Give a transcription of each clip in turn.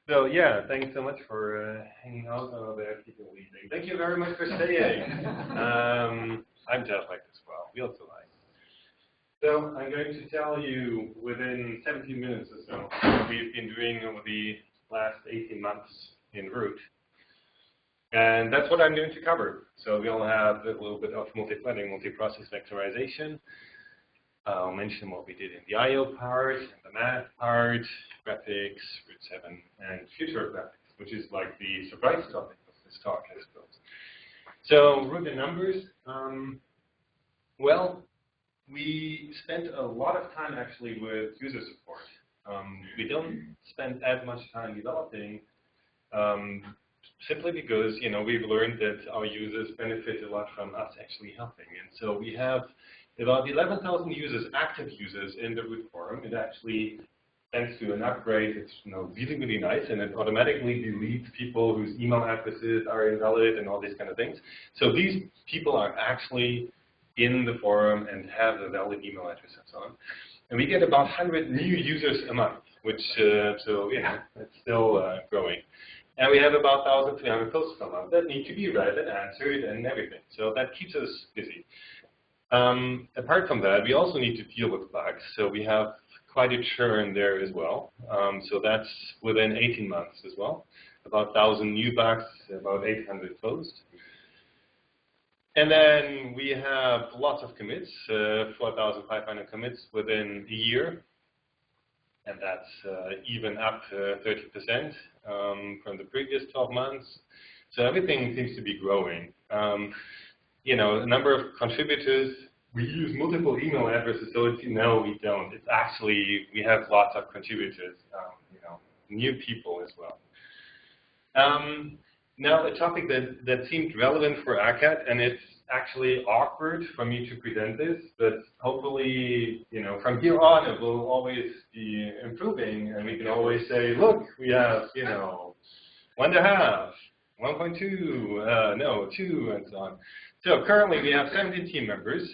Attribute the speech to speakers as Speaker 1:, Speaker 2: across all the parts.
Speaker 1: So yeah, thanks so much for hanging out over there, people leaving. Thank you very much for staying. I'm jet lagged as well. We also like. So I'm going to tell you within 17 minutes or so what we've been doing over the last 18 months in Root. And that's what I'm going to cover. So we'll have a little bit of multi-threading, multi-process vectorization. I'll mention what we did in the I/O part, and the math part, graphics, Root 7, and future graphics, which is like the surprise topic of this talk, I suppose. So Root in numbers. Well, we spent a lot of time actually with user support. We don't spend as much time developing, simply because we've learned that our users benefit a lot from us actually helping, and so we have about 11,000 users, active users in the Root forum. It actually, thanks to an upgrade, it's really, really nice, and it automatically deletes people whose email addresses are invalid and all these kind of things. So these people are actually in the forum and have a valid email address and so on. And we get about 100 new users a month, which, it's still growing. And we have about 1,300 posts per month that need to be read and answered and everything. So that keeps us busy. Apart from that, we also need to deal with bugs. So we have quite a churn there as well. So that's within 18 months as well. About 1,000 new bugs, about 800 closed. And then we have lots of commits, 4,500 commits within a year. And that's even up 30% from the previous 12 months. So everything seems to be growing. A number of contributors, we use multiple email addresses, so it's, no, we don't. It's actually, we have lots of contributors, new people as well. Now, a topic that seemed relevant for ACAT, and it's actually awkward for me to present this, but hopefully, from here on, it will always be improving, and we can always say, look, we have, 1.5, 1.2, 2, and so on. So currently, we have 17 team members,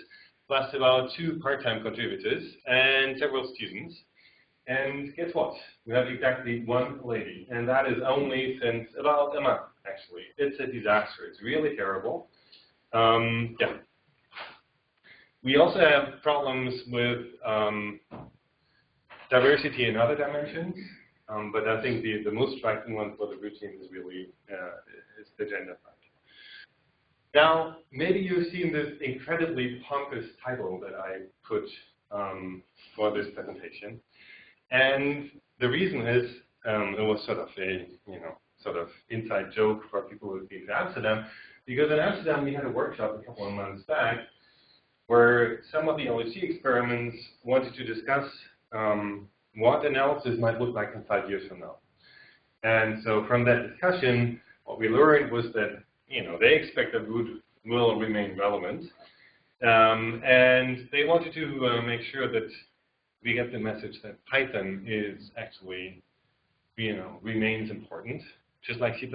Speaker 1: plus about 2 part-time contributors, and several students. And guess what? We have exactly 1 lady, and that is only since about a month, actually. It's a disaster. It's really terrible. We also have problems with diversity in other dimensions, but I think the most striking one for the routine is really is the gender part. Now, maybe you've seen this incredibly pompous title that I put for this presentation, and the reason is it was sort of a inside joke for people who've been to Amsterdam, because in Amsterdam we had a workshop a couple of months back where some of the LHC experiments wanted to discuss what analysis might look like in 5 years from now. And so from that discussion, what we learned was that they expect that Root will remain relevant, and they wanted to make sure that we get the message that Python is actually, remains important, just like C++.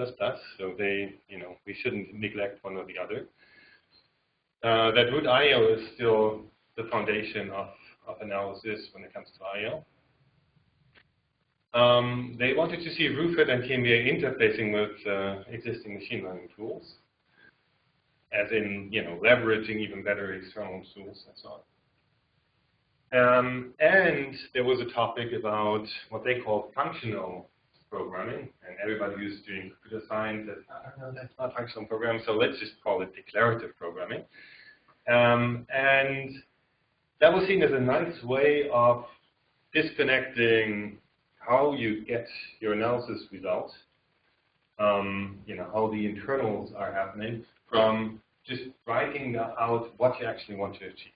Speaker 1: So we shouldn't neglect one or the other. That Root I/O is still the foundation of analysis when it comes to I/O. They wanted to see RootFit and TMVA interfacing with existing machine learning tools, as in, leveraging even better external tools and so on. And there was a topic about what they call functional programming, and everybody who's doing computer science says, no, that's not functional programming, so let's just call it declarative programming. And that was seen as a nice way of disconnecting how you get your analysis results, how the internals are happening, from just writing out what you actually want to achieve.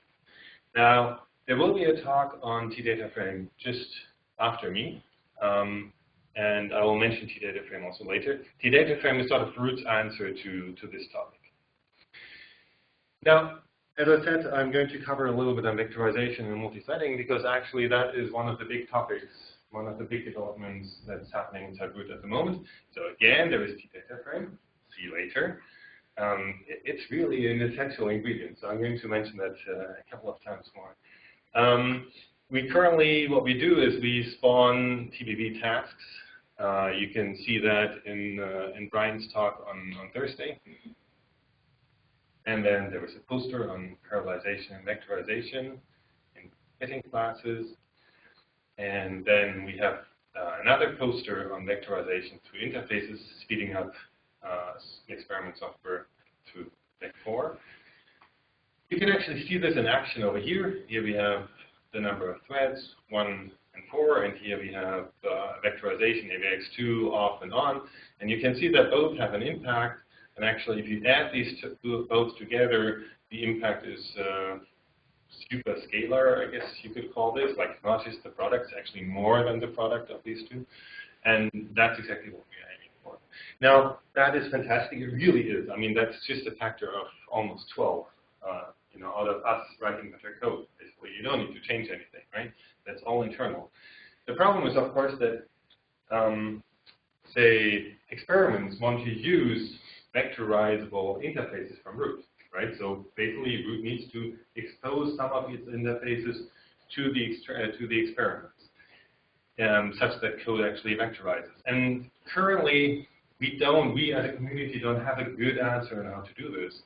Speaker 1: Now, there will be a talk on T-data frame just after me, and I will mention T-data frame also later. T-data frame is sort of Root's answer to this topic. Now, as I said, I'm going to cover a little bit on vectorization and multi-threading, because actually that is one of the big topics, one of the big developments that's happening inside Root at the moment. So again, there is T-data frame. See you later. It's really an essential ingredient, so I'm going to mention that a couple of times more. We currently, what we do is we spawn TBV tasks You can see that in Brian's talk on Thursday. And then there was a poster on parallelization and vectorization in fitting classes. And then we have another poster on vectorization through interfaces, speeding up experiment software through Vec4. You can actually see this in action over here. Here we have the number of threads, 1 and 4, and here we have vectorization, AVX2, off and on. And you can see that both have an impact. And actually, if you add these two both together, the impact is super scalar, I guess you could call this, like not just the product, it's actually more than the product of these two. And that's exactly what we're aiming for. Now, that is fantastic. It really is. I mean, that's just a factor of almost 12, out of us writing better code. Basically, you don't need to change anything, right? That's all internal. The problem is, of course, that, say, experiments want to use vectorizable interfaces from root, right? So basically, root needs to expose some of its interfaces to the experiments, such that code actually vectorizes. And currently, we as a community don't have a good answer on how to do this.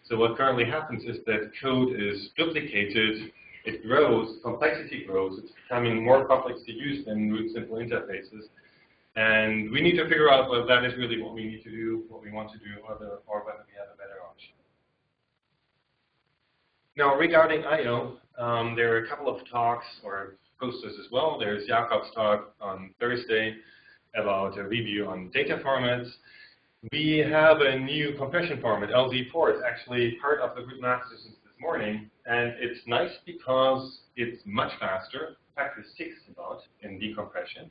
Speaker 1: So what currently happens is that code is duplicated, it grows, complexity grows, it's becoming more complex to use than root simple interfaces. And we need to figure out whether that is really what we need to do, what we want to do, or whether we have a better option. Now, regarding I/O, there are a couple of talks or posters as well. There's Jakob's talk on Thursday about a review on data formats. We have a new compression format, LZ4. It's actually part of the root master since this morning. And it's nice because it's much faster, factor 6 about in decompression,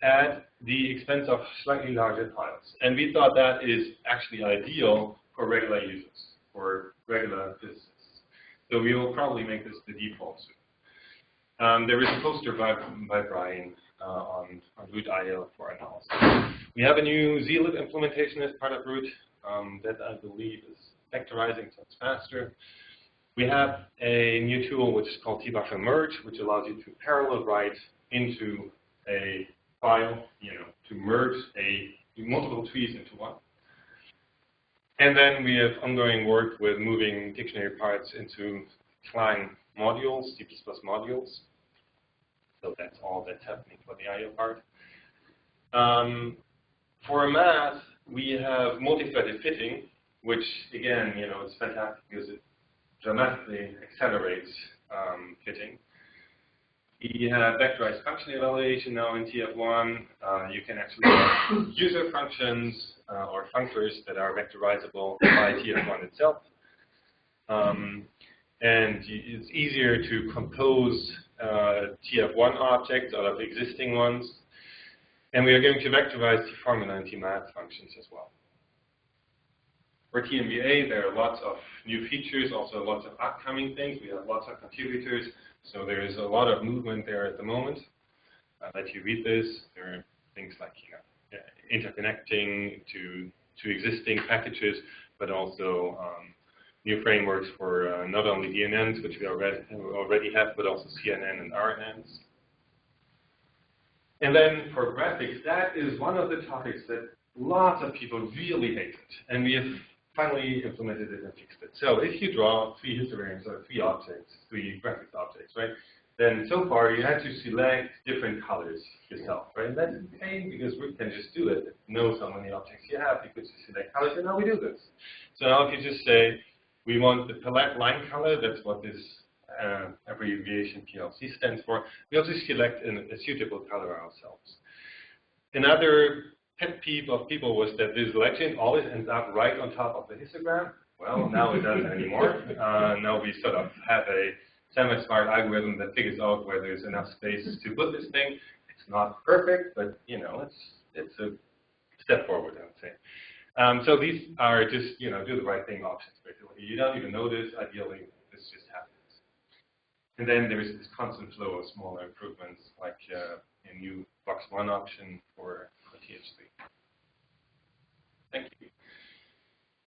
Speaker 1: at the expense of slightly larger files. And we thought that is actually ideal for regular users, for regular physicists. So we will probably make this the default soon. There is a poster by Brian on root I/O for analysis. We have a new zlib implementation as part of root that I believe is vectorizing, so it's faster. We have a new tool which is called tbuffer merge, which allows you to parallel write into a file, to merge multiple trees into one. And then we have ongoing work with moving dictionary parts into Clang modules, C++ modules. So that's all that's happening for the I/O part. For math, we have multi-threaded fitting, which again, it's fantastic because it dramatically accelerates fitting. We have vectorized function evaluation now in TF1. You can actually have user functions or functors that are vectorizable by TF1 itself. And it's easier to compose TF1 objects out of existing ones. And we are going to vectorize the formula and T-math functions as well. For TMBA, there are lots of new features, also lots of upcoming things. We have lots of contributors. So there is a lot of movement there at the moment. I'll let you read this. There are things like interconnecting to existing packages, but also new frameworks for not only DNNs, which we already have, but also CNN and RNNs. And then for graphics, that is one of the topics that lots of people really hated. And we have finally implemented it and fixed it. So if you draw 3 histograms or 3 objects, 3 graphics objects, right? Then so far you had to select different colors yourself, right? And that's a pain because we can just do it. It knows how many objects you have. You could just select colors, and now we do this. So now if you just say, we want the palette line color, that's what this abbreviation PLC stands for. We'll just select a suitable color ourselves. Another pet peeve of people was that this legend always ends up right on top of the histogram. Well, now it doesn't anymore. Now we sort of have a semi-smart algorithm that figures out where there's enough space to put this thing. It's not perfect, but it's a step forward, I would say. So these are just do the right thing options basically. You don't even notice. Ideally, this just happens. And then there is this constant flow of smaller improvements, like a new box 1 option for TH3. Thank you.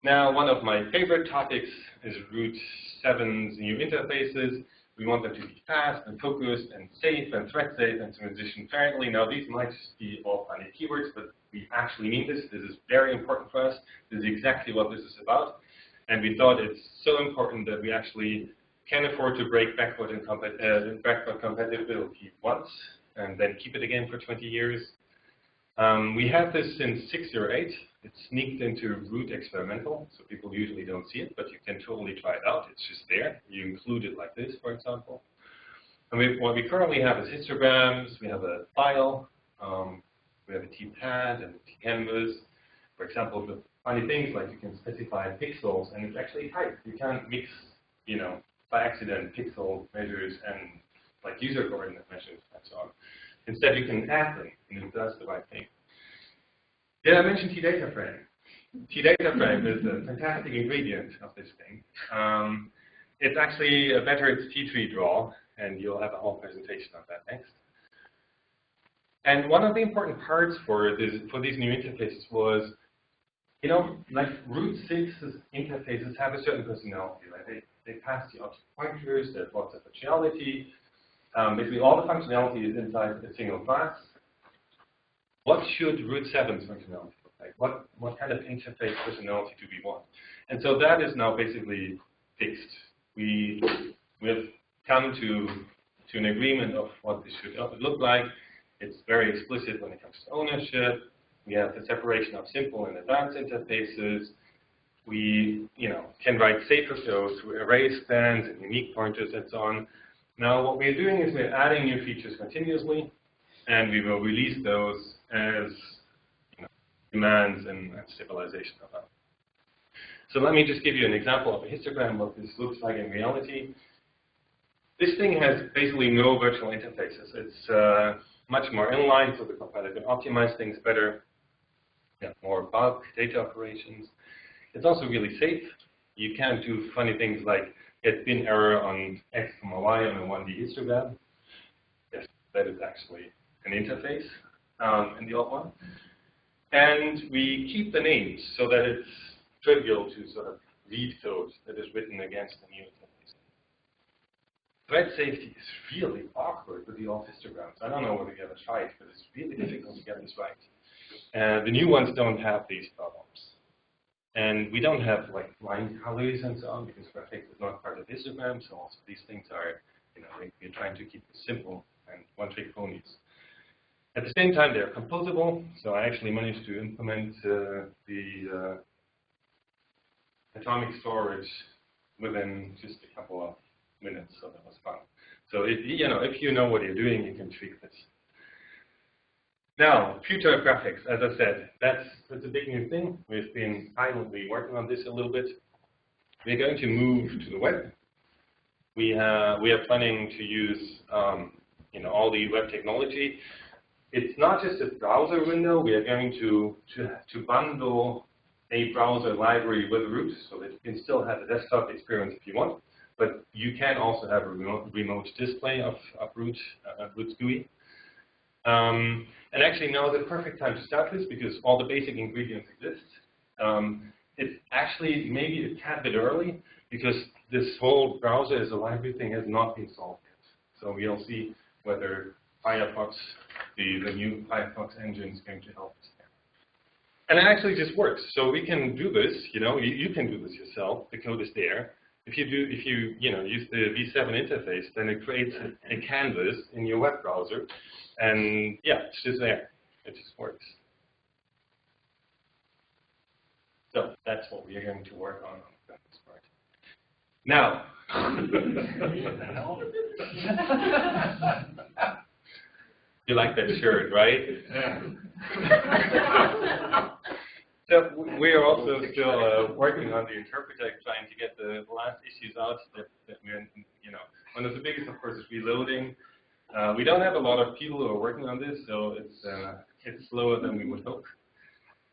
Speaker 1: Now, one of my favorite topics is Root 7's new interfaces. We want them to be fast and focused and safe and thread safe and transition fairly. Now, these might just be all funny keywords, but we actually mean this. This is very important for us. This is exactly what this is about. And we thought it's so important that we actually can afford to break backward compatibility once and then keep it again for 20 years. We have this since 608. It's sneaked into root experimental, so people usually don't see it, but you can totally try it out. It's just there. You include it like this, for example. And what we currently have is histograms. We have a file. We have a t-pad and a t-canvas. For example, the funny things like you can specify pixels, and it's actually typed. You can't mix, you know, by accident pixel measures and like user coordinate measures and so on. Instead, you can add them, and it does the right thing. Did I mention T-data frame? T-data frame is a fantastic ingredient of this thing. It's actually a better T-tree draw, and you'll have a whole presentation on that next. And one of the important parts for these new interfaces was, you know, like root 6's interfaces have a certain personality. Like they pass the object pointers, there's lots of functionality. Basically, all the functionality is inside a single class. What should root 7's functionality look like? What kind of interface personality do we want? And so that is now basically fixed. We have come to an agreement of what this should look like. It's very explicit when it comes to ownership. We have the separation of simple and advanced interfaces. We, you know, can write safer codes to array spans and unique pointers and so on. Now, what we're doing is we're adding new features continuously, and we will release those as, you know, demands and stabilization of them. So let me just give you an example of a histogram, what this looks like in reality. This thing has basically no virtual interfaces. It's much more inline, so the compiler can optimize things better. More bulk data operations. It's also really safe. You can't do funny things like get bin error on X, Y on a 1D histogram. Yes, that is actually an interface in the old one. And we keep the names so that it's trivial to sort of read code that is written against the new interface. Thread safety is really awkward with the old histograms. I don't know whether you ever tried, but it's really difficult to get this right. The new ones don't have these problems. And we don't have like line colors and so on because graphics is not part of histogram, so also these things are, you know, we're trying to keep it simple and one-trick ponies. At the same time, they're composable, so I actually managed to implement the atomic storage within just a couple of minutes, so that was fun. So if you know what you're doing, you can tweak this. Now, future graphics, as I said, that's a big new thing. We've been silently working on this a little bit. We're going to move to the web. We are planning to use all the web technology. It's not just a browser window. We are going to bundle a browser library with root so that you can still have a desktop experience if you want. But you can also have a remote display of root GUI. And actually now is the perfect time to start this because all the basic ingredients exist. It's actually maybe a tad bit early because this whole browser as a library thing has not been solved yet. So we'll see whether Firefox, the new Firefox engine is going to help us there. And it actually just works. So we can do this, you can do this yourself. The code is there. If you use the V7 interface, then it creates a canvas in your web browser. And yeah, it's just there. It just works. So that's what we are going to work on this part. Now, you like that shirt, right? Yeah. So we are also still working on the interpreter, trying to get the last issues out. That we're, one of the biggest, of course, is reloading. We don't have a lot of people who are working on this, so it's slower than we would hope.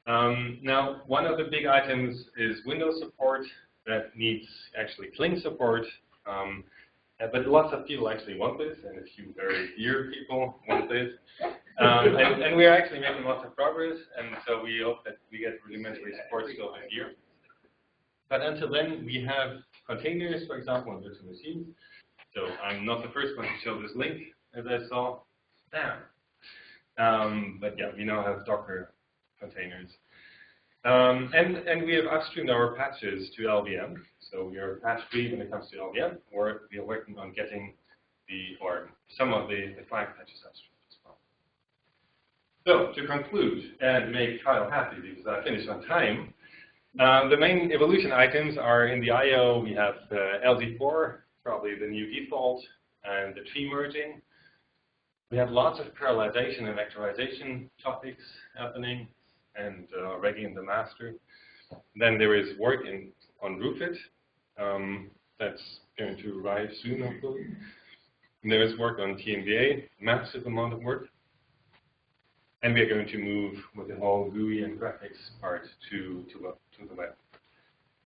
Speaker 1: Now, one of the big items is Windows support that needs actually Cling support. But lots of people actually want this, and a few very dear people want this. And we're actually making lots of progress, and so we hope that we get rudimentary support still this year. But until then, we have containers, for example, on virtual machines. So I'm not the first one to show this link, as I saw. But yeah, we now have Docker containers. And we have upstreamed our patches to LVM. So we are patch free when it comes to LVM, or we are working on getting some of the flag patches upstream as well. So to conclude and make Kyle happy, because I finished on time, the main evolution items are in the I/O. We have LZ4, probably the new default, and the tree merging. We have lots of parallelization and vectorization topics happening, and already in the master. Then there is work on RootFit. That's going to arrive soon, hopefully. And there is work on TMVA, massive amount of work. And we are going to move with the whole GUI and graphics part to the web,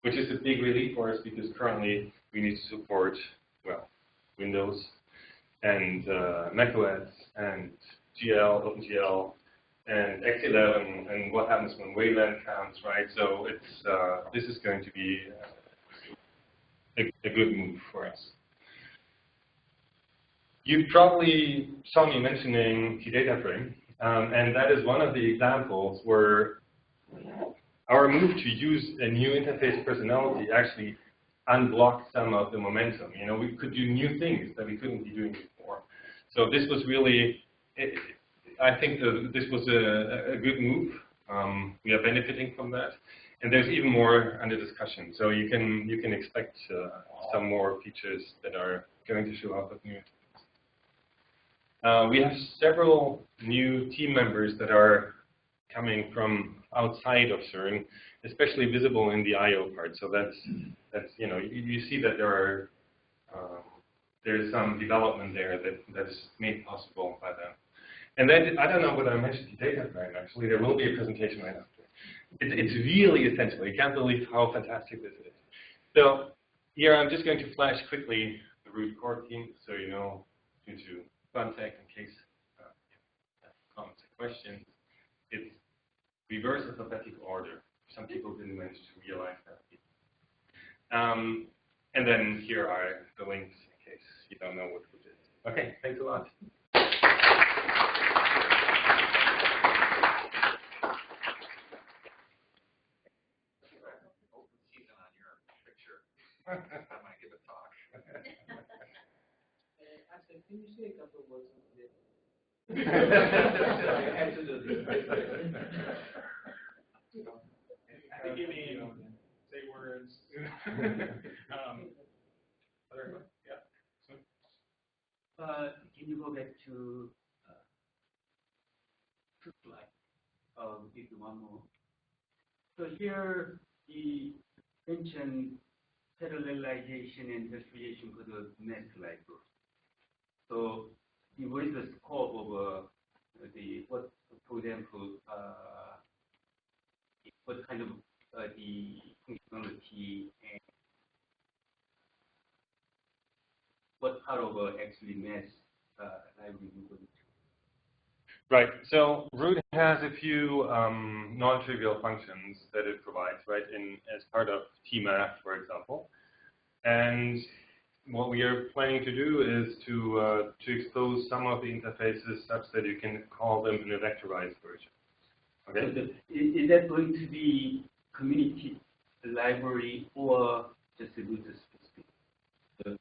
Speaker 1: which is a big relief for us because currently we need to support, well, Windows and macOS and GL, OpenGL, and X11, and what happens when Wayland counts, right? So it's this is going to be a good move for us. You probably saw me mentioning T-Data Frame, and that is one of the examples where our move to use a new interface personality actually unblocked some of the momentum. You know, we could do new things that we couldn't be doing before. So this was really, I think this was a good move. We are benefiting from that, and there's even more under discussion. So you can expect some more features that are going to show up with new. We have several new team members that are coming from outside of CERN, especially visible in the I/O part. So that's you know, you see that there's some development there that is made possible by them. And then I don't know whether I mentioned the data frame. Actually, there will be a presentation right after. It's really essential. You can't believe how fantastic this is. So here I'm just going to flash quickly the root core team, so you know due to contact in case comments or questions. It's reverse alphabetical order. Some people didn't manage to realize that. And then here are the links in case you don't know what it is. Okay, thanks a lot.
Speaker 2: Open season on your picture. I might give a talk.
Speaker 3: Axel, can you say a couple of words on this?
Speaker 1: Give me, say words.
Speaker 3: Can you go back to slide? If you want more. So here he mentioned parallelization and distribution for the math library. So what is the scope of what, for example, what kind of the functionality and what part of actually math library we're going to?
Speaker 1: Right. So root has a few non-trivial functions that it provides, right, as part of TMath, for example. And what we are planning to do is to expose some of the interfaces such that you can call them in a vectorized version. Okay.
Speaker 3: So is that going to be community library or just a root specific?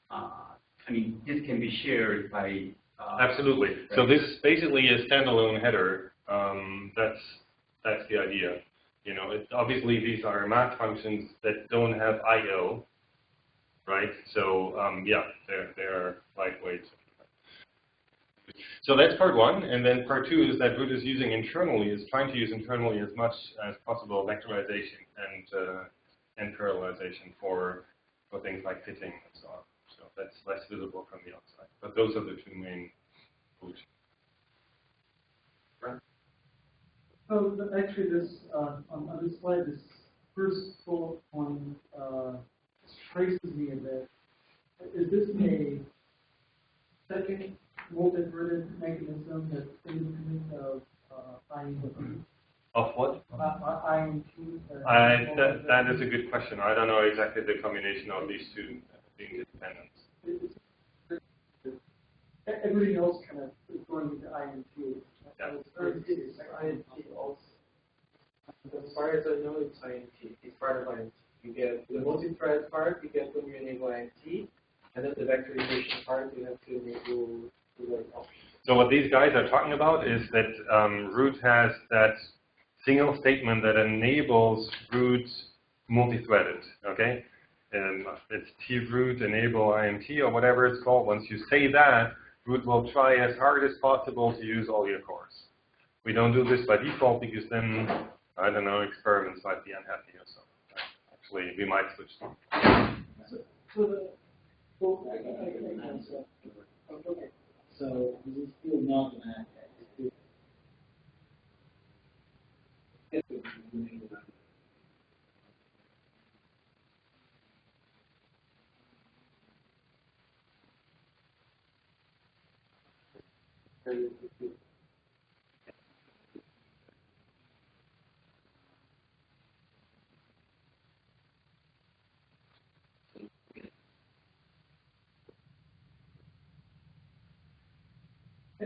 Speaker 3: I mean, this can be shared by.
Speaker 1: Absolutely. Right. So this is basically a standalone header. That's the idea. You know, obviously these are math functions that don't have I/O, right? So yeah, they're lightweight. So that's part one, and then part two is that root is trying to use internally as much as possible vectorization and parallelization for things like fitting and so on. So that's less visible from the outside. But those are the two main solutions. Right?
Speaker 4: So actually, this on this slide, this first bullet point traces me a bit. Is this a second multi-threaded mechanism that's independent of INT?
Speaker 1: Of what?
Speaker 4: INT.
Speaker 1: That is a good question. I don't know exactly the combination of these two being independent.
Speaker 4: everything else kind of is going into INT.
Speaker 1: Yeah.
Speaker 5: It's INT also. As far as I know, it's INT. It's part of INT. You get the multi-thread part, you get when you enable INT, and then the vectorization part, you have to enable the like options.
Speaker 1: So what these guys are talking about is that root has that single statement that enables root multi-threaded, okay? And it's troot enable INT or whatever it's called. Once you say that, root will try as hard as possible to use all your cores. We don't do this by default because then, I don't know, experiments might be unhappy or something. Actually, we might switch them.
Speaker 6: So this is still not an ACAT.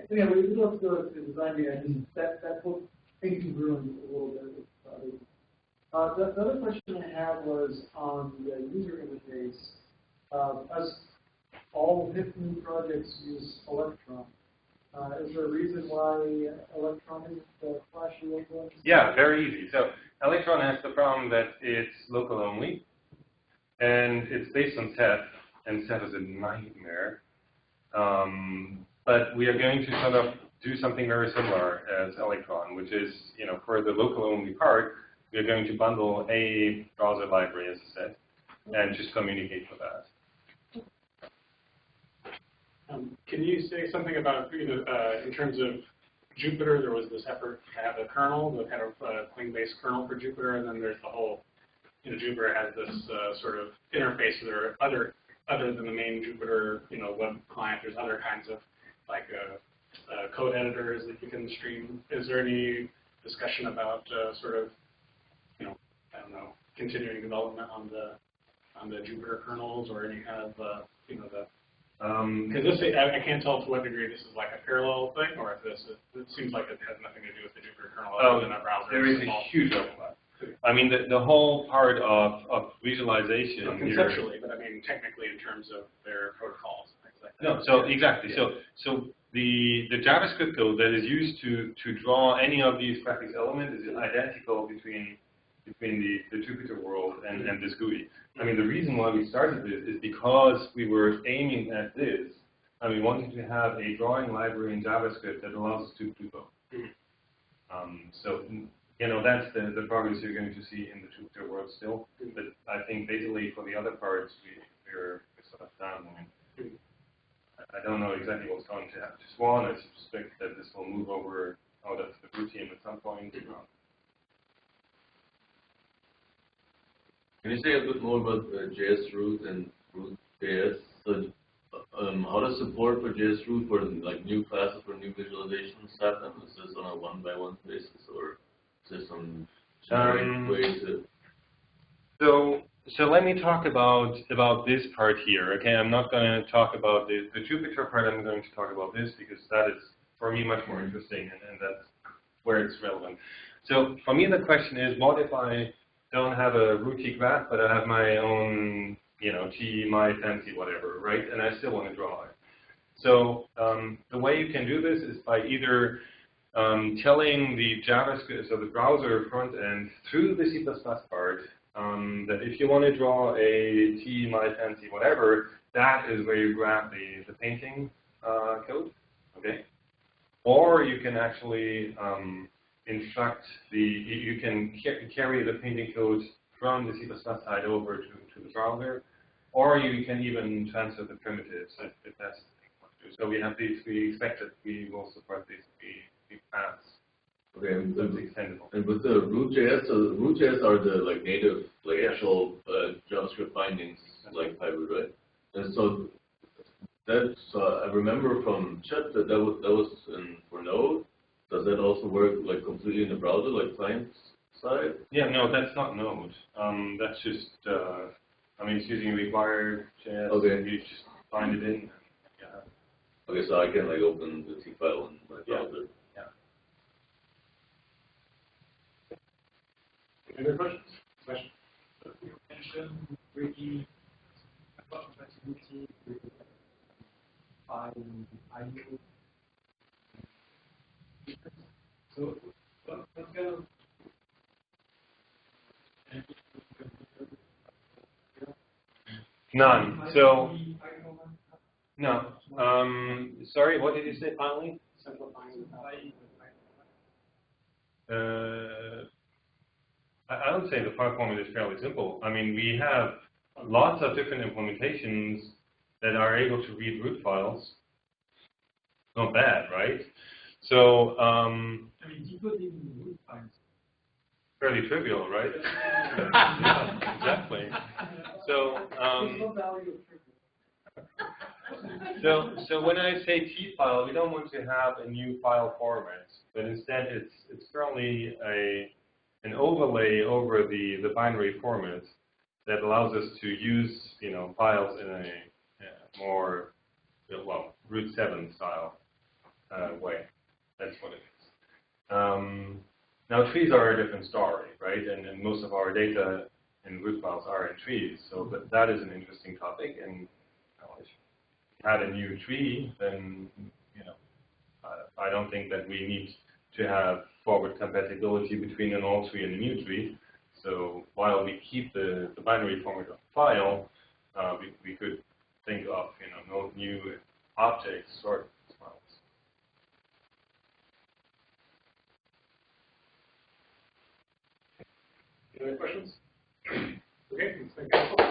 Speaker 4: Yeah, we would love to go to design the engine. That whole thing can ruin a little bit. The other question I had was on the user interface. As all hip new projects use Electron, is there a reason why Electron isn't the flashy local?
Speaker 1: Yeah, very easy. So Electron has the problem that it's local only, and it's based on Ceph, and Ceph is a nightmare. But we are going to sort of do something very similar as Electron, which is, you know, for the local only part, we are going to bundle a browser library, as I said, and just communicate with that.
Speaker 7: Can you say something about, in terms of Jupyter, there was this effort to have a kernel, the kind of Cling-based kernel for Jupyter, and then there's the whole, Jupyter has this sort of interface. There are other than the main Jupyter, web client, there's other kinds of like code editors that you can stream. Is there any discussion about sort of, I don't know, continuing development on the Jupyter kernels or any kind of, because I can't tell to what degree this is like a parallel thing, or if it seems like it has nothing to do with the Jupyter kernel other than a browser.
Speaker 1: There is a huge overlap. I mean, the whole part of visualization.
Speaker 7: Conceptually, but I mean technically in terms of their protocols and things like that.
Speaker 1: No, so exactly. Yeah. So the JavaScript code that is used to draw any of these graphics elements is identical between the Jupyter world and this GUI. I mean, the reason why we started this is because we were aiming at this, and we wanted to have a drawing library in JavaScript that allows us to do both. So, that's the progress you're going to see in the Jupyter world still. But I think basically for the other parts, we're sort of done. I don't know exactly what's going to happen to Swan. I suspect that this will move over out of the routine at some point.
Speaker 8: Can you say a bit more about JS root and root JS? So, how does support for JS root for like new classes for new visualizations happen? Is this on a one-by-one basis, or is there some generic way to?
Speaker 1: So let me talk about this part here. Okay, I'm not going to talk about the Jupyter part. I'm going to talk about this because that is for me much more interesting, and that's where it's relevant. So for me, the question is, what if I don't have a rooty graph, but I have my own, my fancy whatever, right? And I still want to draw it. So the way you can do this is by either telling the JavaScript, so the browser front end, through the C++ part, that if you want to draw a my fancy whatever, that is where you grab the painting code, okay? Or you can actually instruct you can carry the painting code from the C++ side over to the browser, or you can even transfer the primitives if that's the thing you want to do. So we have these, we expect that we will support these paths.
Speaker 8: Okay, and
Speaker 1: so it's extendable.
Speaker 8: And with the root.js, so the root.js are the native, actual JavaScript bindings, like hybrid, right? And so that's, I remember from Chet that was for Node. Does that also work completely in the browser, like client side?
Speaker 1: Yeah, no, that's not Node. That's just, it's using required JS.
Speaker 8: Okay.
Speaker 1: You just bind it in. Yeah.
Speaker 8: Okay, so I can like open the T file in my
Speaker 7: Yeah.
Speaker 8: browser.
Speaker 7: Any other questions? Question?
Speaker 6: You mentioned bringing compatibility with IU. So what kind of
Speaker 1: None. So, no. Sorry, what did you say finally?
Speaker 7: Simplifying
Speaker 1: I would say the file format is fairly simple. I mean, we have lots of different implementations that are able to read root files. Not bad, right? So,
Speaker 6: I mean, decoding root files.
Speaker 1: fairly trivial, right? Yeah, exactly. So, so when I say T file, we don't want to have a new file format, but instead it's currently an overlay over the binary format that allows us to use files in a more root 7 style way. That's what it is. Now trees are a different story, right? And most of our data in root files are in trees, so that is an interesting topic. And if you add a new tree, then I don't think that we need to have forward compatibility between an old tree and a new tree. So while we keep the binary format of the file, we could think of no new objects stored as files.
Speaker 7: Any other questions? Okay, let's thank you.